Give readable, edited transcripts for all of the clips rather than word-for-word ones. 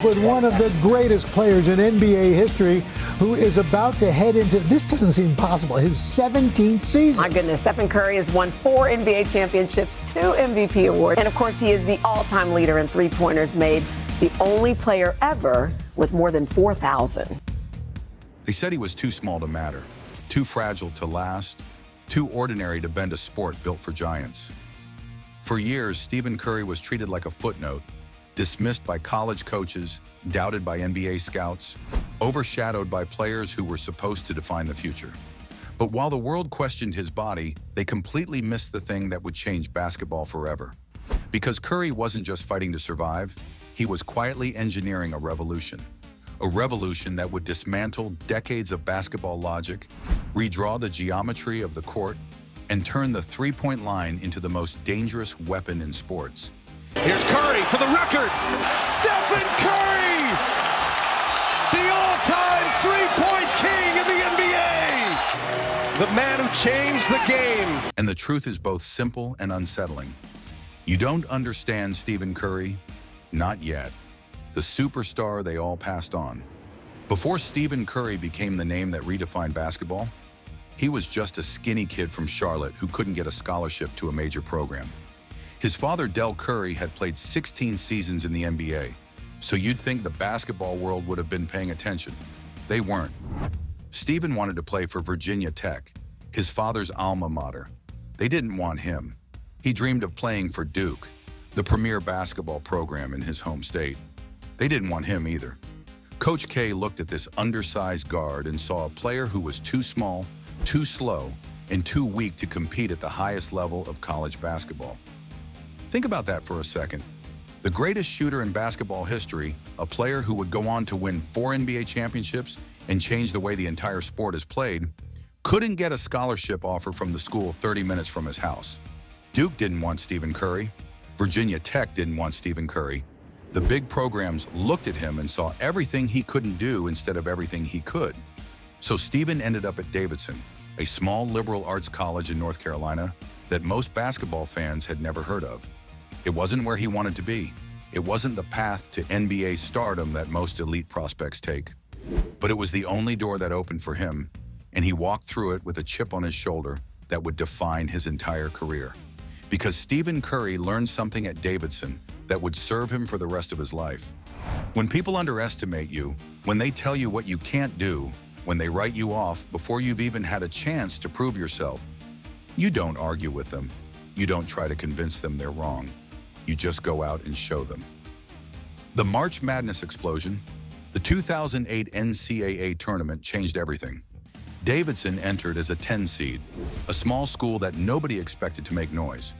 With one of the greatest players in NBA history who is about to head into, this doesn't seem possible, his 17th season. My goodness, Stephen Curry has won 4 NBA championships, 2 MVP awards, and of course he is the all-time leader in three-pointers made, the only player ever with more than 4,000. They said he was too small to matter, too fragile to last, too ordinary to bend a sport built for giants. For years, Stephen Curry was treated like a footnote, dismissed by college coaches, doubted by NBA scouts, overshadowed by players who were supposed to define the future. But while the world questioned his body, they completely missed the thing that would change basketball forever. Because Curry wasn't just fighting to survive, he was quietly engineering a revolution that would dismantle decades of basketball logic, redraw the geometry of the court, and turn the three-point line into the most dangerous weapon in sports. Here's Curry for the record. Stephen Curry, the all-time three-point king in the NBA. The man who changed the game. And the truth is both simple and unsettling. You don't understand Stephen Curry? Not yet. The superstar they all passed on. Before Stephen Curry became the name that redefined basketball, he was just a skinny kid from Charlotte who couldn't get a scholarship to a major program. His father, Del Curry, had played 16 seasons in the NBA, so you'd think the basketball world would have been paying attention. They weren't. Stephen wanted to play for Virginia Tech, his father's alma mater. They didn't want him. He dreamed of playing for Duke, the premier basketball program in his home state. They didn't want him either. Coach K looked at this undersized guard and saw a player who was too small, too slow, and too weak to compete at the highest level of college basketball. Think about that for a second. The greatest shooter in basketball history, a player who would go on to win 4 NBA championships and change the way the entire sport is played, couldn't get a scholarship offer from the school 30 minutes from his house. Duke didn't want Stephen Curry. Virginia Tech didn't want Stephen Curry. The big programs looked at him and saw everything he couldn't do instead of everything he could. So Stephen ended up at Davidson, a small liberal arts college in North Carolina that most basketball fans had never heard of. It wasn't where he wanted to be. It wasn't the path to NBA stardom that most elite prospects take. But it was the only door that opened for him, and he walked through it with a chip on his shoulder that would define his entire career. Because Stephen Curry learned something at Davidson that would serve him for the rest of his life. When people underestimate you, when they tell you what you can't do, when they write you off before you've even had a chance to prove yourself, you don't argue with them. You don't try to convince them they're wrong. You just go out and show them. The March Madness explosion, the 2008 NCAA tournament changed everything. Davidson entered as a 10 seed, a small school that nobody expected to make noise.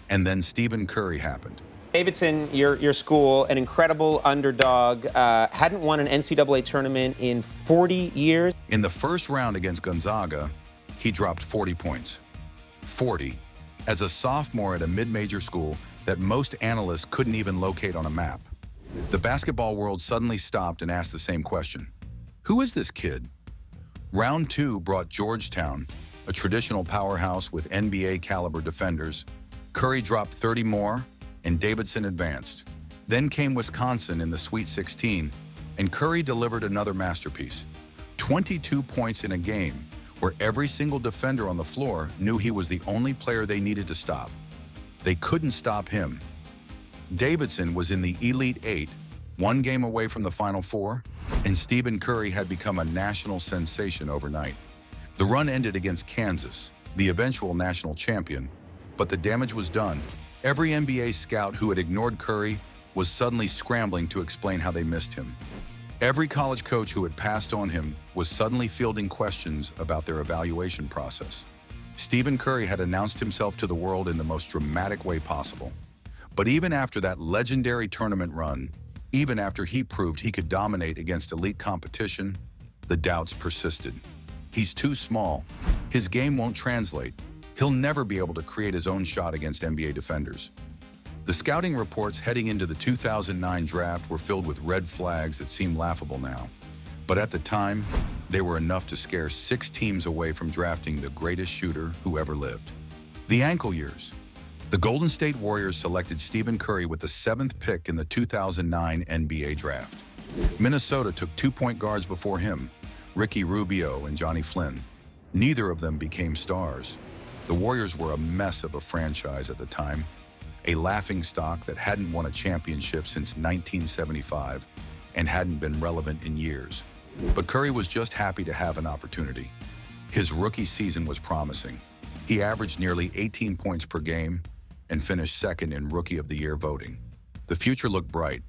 And then Stephen Curry happened. Davidson, your school, an incredible underdog, hadn't won an NCAA tournament in 40 years. In the first round against Gonzaga, he dropped 40 points. 40. As a sophomore at a mid-major school that most analysts couldn't even locate on a map. The basketball world suddenly stopped and asked the same question. Who is this kid? Round 2 brought Georgetown, a traditional powerhouse with NBA-caliber defenders. Curry dropped 30 more, and Davidson advanced. Then came Wisconsin in the Sweet 16, and Curry delivered another masterpiece. 22 points in a game where every single defender on the floor knew he was the only player they needed to stop. They couldn't stop him. Davidson was in the Elite 8, 1 game away from the Final Four, and Stephen Curry had become a national sensation overnight. The run ended against Kansas, the eventual national champion, but the damage was done. Every NBA scout who had ignored Curry was suddenly scrambling to explain how they missed him. Every college coach who had passed on him was suddenly fielding questions about their evaluation process. Stephen Curry had announced himself to the world in the most dramatic way possible. But even after that legendary tournament run, even after he proved he could dominate against elite competition, the doubts persisted. He's too small. His game won't translate. He'll never be able to create his own shot against NBA defenders. The scouting reports heading into the 2009 draft were filled with red flags that seem laughable now. But at the time, they were enough to scare 6 teams away from drafting the greatest shooter who ever lived. The ankle years. The Golden State Warriors selected Stephen Curry with the 7th pick in the 2009 NBA draft. Minnesota took 2-point guards before him, Ricky Rubio and Johnny Flynn. Neither of them became stars. The Warriors were a mess of a franchise at the time, a laughingstock that hadn't won a championship since 1975 and hadn't been relevant in years. But Curry was just happy to have an opportunity. His rookie season was promising. He averaged nearly 18 points per game and finished second in Rookie of the Year voting. The future looked bright,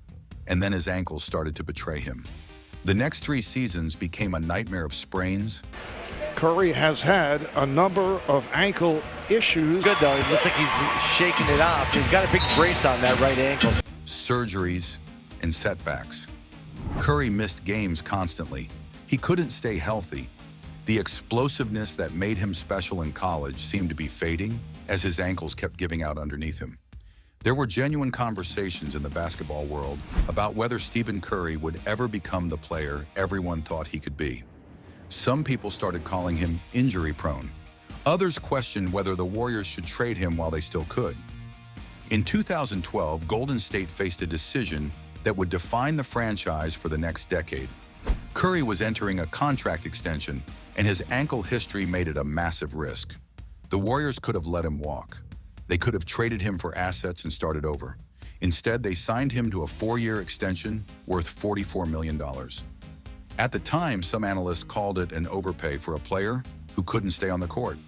and then his ankles started to betray him. The next 3 seasons became a nightmare of sprains. Curry has had a number of ankle issues. Good though, it looks like he's shaking it off. He's got a big brace on that right ankle. Surgeries and setbacks. Curry missed games constantly. He couldn't stay healthy. The explosiveness that made him special in college seemed to be fading as his ankles kept giving out underneath him. There were genuine conversations in the basketball world about whether Stephen Curry would ever become the player everyone thought he could be. Some people started calling him injury-prone. Others questioned whether the Warriors should trade him while they still could. In 2012, Golden State faced a decision that would define the franchise for the next decade. Curry was entering a contract extension, and his ankle history made it a massive risk. The Warriors could have let him walk. They could have traded him for assets and started over. Instead, they signed him to a 4-year extension worth $44 million. At the time, some analysts called it an overpay for a player who couldn't stay on the court.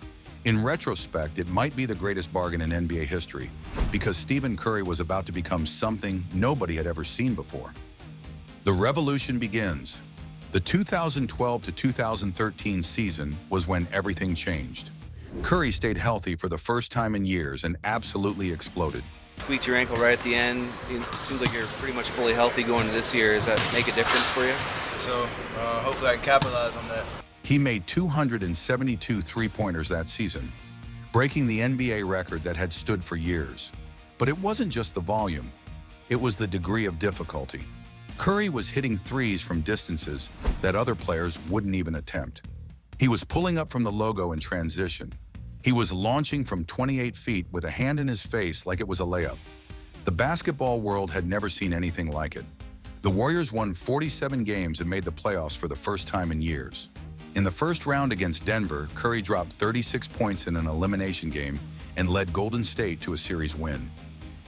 In retrospect, it might be the greatest bargain in NBA history because Stephen Curry was about to become something nobody had ever seen before. The revolution begins. The 2012 to 2013 season was when everything changed. Curry stayed healthy for the first time in years and absolutely exploded. Tweaked your ankle right at the end. It seems like you're pretty much fully healthy going into this year. Does that make a difference for you? So hopefully I can capitalize on that. He made 272 three-pointers that season, breaking the NBA record that had stood for years. But it wasn't just the volume, it was the degree of difficulty. Curry was hitting threes from distances that other players wouldn't even attempt. He was pulling up from the logo in transition. He was launching from 28 feet with a hand in his face like it was a layup. The basketball world had never seen anything like it. The Warriors won 47 games and made the playoffs for the first time in years. In the first round against Denver, Curry dropped 36 points in an elimination game and led Golden State to a series win.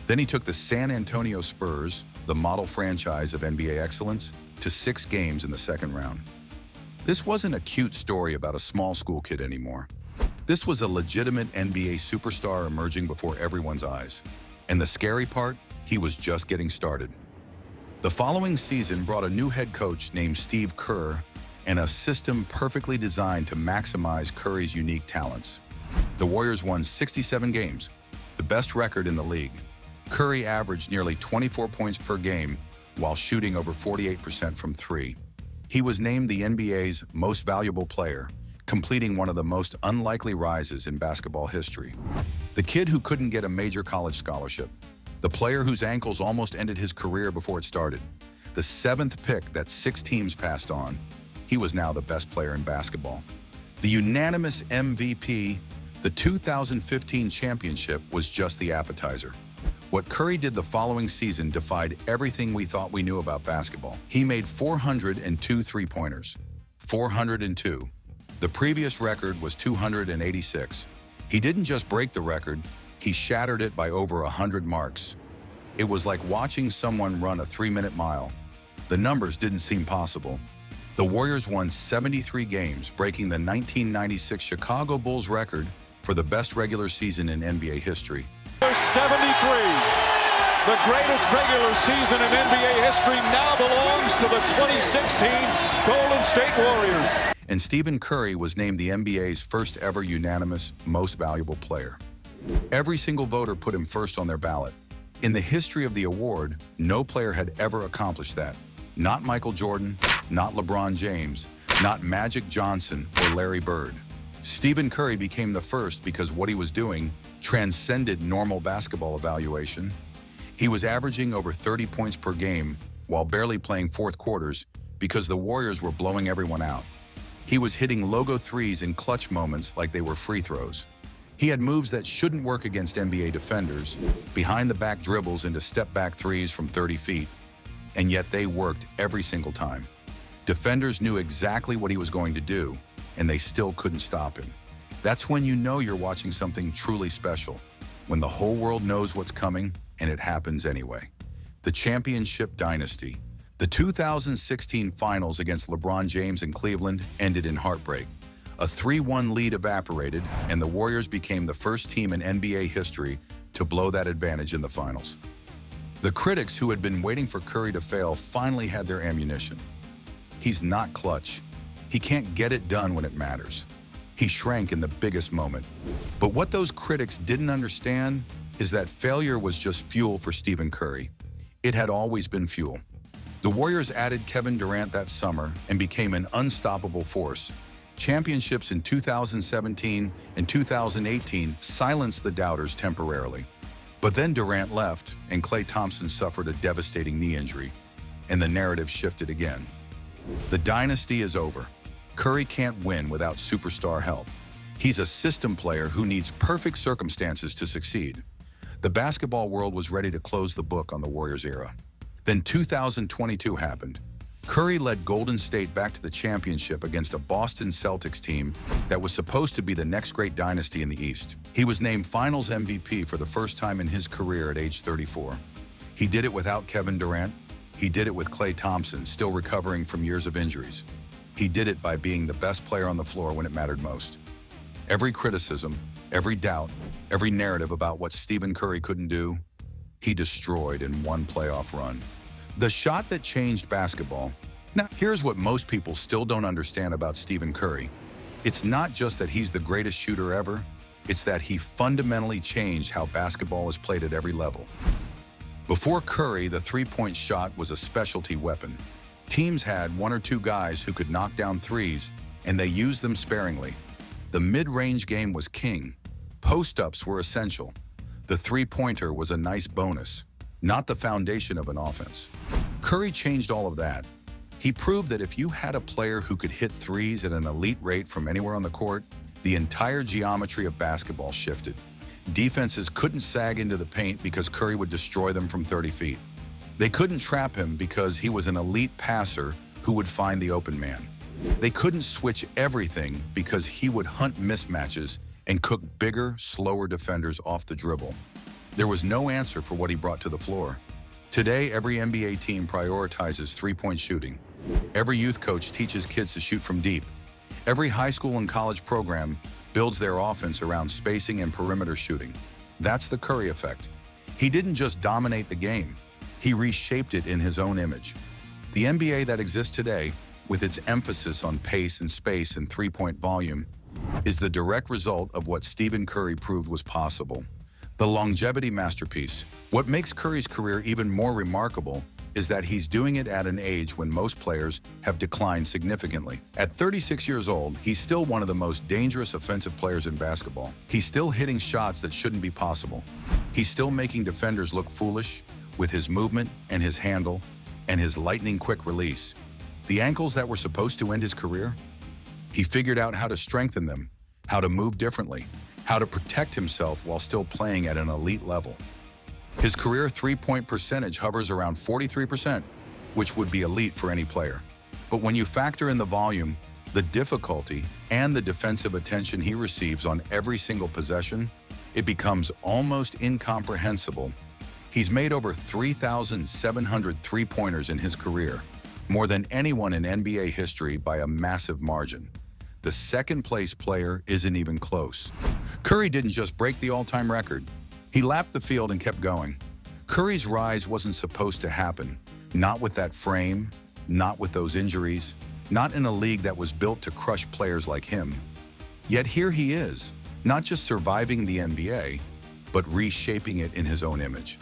Then he took the San Antonio Spurs, the model franchise of NBA excellence, to 6 games in the second round. This wasn't a cute story about a small school kid anymore. This was a legitimate NBA superstar emerging before everyone's eyes. And the scary part, he was just getting started. The following season brought a new head coach named Steve Kerr and a system perfectly designed to maximize Curry's unique talents. The Warriors won 67 games, the best record in the league. Curry averaged nearly 24 points per game while shooting over 48% from 3. He was named the NBA's most valuable player, completing one of the most unlikely rises in basketball history. The kid who couldn't get a major college scholarship, the player whose ankles almost ended his career before it started, the 7th pick that 6 teams passed on, he was now the best player in basketball. The unanimous MVP, the 2015 championship, was just the appetizer. What Curry did the following season defied everything we thought we knew about basketball. He made 402 three-pointers. 402. The previous record was 286. He didn't just break the record, he shattered it by over 100 marks. It was like watching someone run a 3-minute mile. The numbers didn't seem possible. The Warriors won 73 games, breaking the 1996 Chicago Bulls record for the best regular season in NBA history. 73. The greatest regular season in NBA history now belongs to the 2016 Golden State Warriors. And Stephen Curry was named the NBA's first ever unanimous most valuable player. Every single voter put him first on their ballot. In the history of the award, no player had ever accomplished that. Not Michael Jordan, not LeBron James, not Magic Johnson or Larry Bird. Stephen Curry became the first because what he was doing transcended normal basketball evaluation. He was averaging over 30 points per game while barely playing fourth quarters because the Warriors were blowing everyone out. He was hitting logo threes in clutch moments like they were free throws. He had moves that shouldn't work against NBA defenders, behind-the-back dribbles into step-back threes from 30 feet. and yet they worked every single time. Defenders knew exactly what he was going to do, and they still couldn't stop him. That's when you know you're watching something truly special, when the whole world knows what's coming, and it happens anyway. The championship dynasty. The 2016 finals against LeBron James in Cleveland ended in heartbreak. A 3-1 lead evaporated, and the Warriors became the first team in NBA history to blow that advantage in the finals. The critics who had been waiting for Curry to fail finally had their ammunition. He's not clutch. He can't get it done when it matters. He shrank in the biggest moment. But what those critics didn't understand is that failure was just fuel for Stephen Curry. It had always been fuel. The Warriors added Kevin Durant that summer and became an unstoppable force. Championships in 2017 and 2018 silenced the doubters temporarily. But then Durant left, and Klay Thompson suffered a devastating knee injury, and the narrative shifted again. The dynasty is over. Curry can't win without superstar help. He's a system player who needs perfect circumstances to succeed. The basketball world was ready to close the book on the Warriors era. Then 2022 happened. Curry led Golden State back to the championship against a Boston Celtics team that was supposed to be the next great dynasty in the East. He was named Finals MVP for the first time in his career at age 34. He did it without Kevin Durant. He did it with Klay Thompson, still recovering from years of injuries. He did it by being the best player on the floor when it mattered most. Every criticism, every doubt, every narrative about what Stephen Curry couldn't do, he destroyed in one playoff run. The shot that changed basketball. Now, here's what most people still don't understand about Stephen Curry. It's not just that he's the greatest shooter ever, it's that he fundamentally changed how basketball is played at every level. Before Curry, the three-point shot was a specialty weapon. Teams had one or two guys who could knock down threes, and they used them sparingly. The mid-range game was king. Post-ups were essential. The three-pointer was a nice bonus, not the foundation of an offense. Curry changed all of that. He proved that if you had a player who could hit threes at an elite rate from anywhere on the court, the entire geometry of basketball shifted. Defenses couldn't sag into the paint because Curry would destroy them from 30 feet. They couldn't trap him because he was an elite passer who would find the open man. They couldn't switch everything because he would hunt mismatches and cook bigger, slower defenders off the dribble. There was no answer for what he brought to the floor. Today, every NBA team prioritizes three-point shooting. Every youth coach teaches kids to shoot from deep. Every high school and college program builds their offense around spacing and perimeter shooting. That's the Curry effect. He didn't just dominate the game, he reshaped it in his own image. The NBA that exists today, with its emphasis on pace and space and three-point volume, is the direct result of what Stephen Curry proved was possible. The longevity masterpiece. What makes Curry's career even more remarkable is that he's doing it at an age when most players have declined significantly. At 36 years old, he's still one of the most dangerous offensive players in basketball. He's still hitting shots that shouldn't be possible. He's still making defenders look foolish with his movement and his handle and his lightning-quick release. The ankles that were supposed to end his career, he figured out how to strengthen them, how to move differently, how to protect himself while still playing at an elite level. His career three-point percentage hovers around 43%, which would be elite for any player. But when you factor in the volume, the difficulty, and the defensive attention he receives on every single possession, it becomes almost incomprehensible. He's made over 3,700 three-pointers in his career, more than anyone in NBA history by a massive margin. The second-place player isn't even close. Curry didn't just break the all-time record. He lapped the field and kept going. Curry's rise wasn't supposed to happen. Not with that frame, not with those injuries, not in a league that was built to crush players like him. Yet here he is, not just surviving the NBA, but reshaping it in his own image.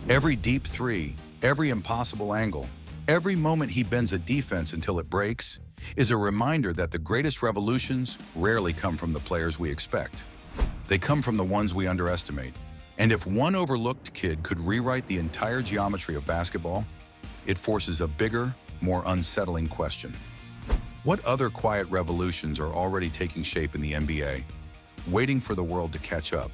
Every deep three, every impossible angle, every moment he bends a defense until it breaks, is a reminder that the greatest revolutions rarely come from the players we expect. They come from the ones we underestimate. And if one overlooked kid could rewrite the entire geometry of basketball, it forces a bigger, more unsettling question. What other quiet revolutions are already taking shape in the NBA, waiting for the world to catch up?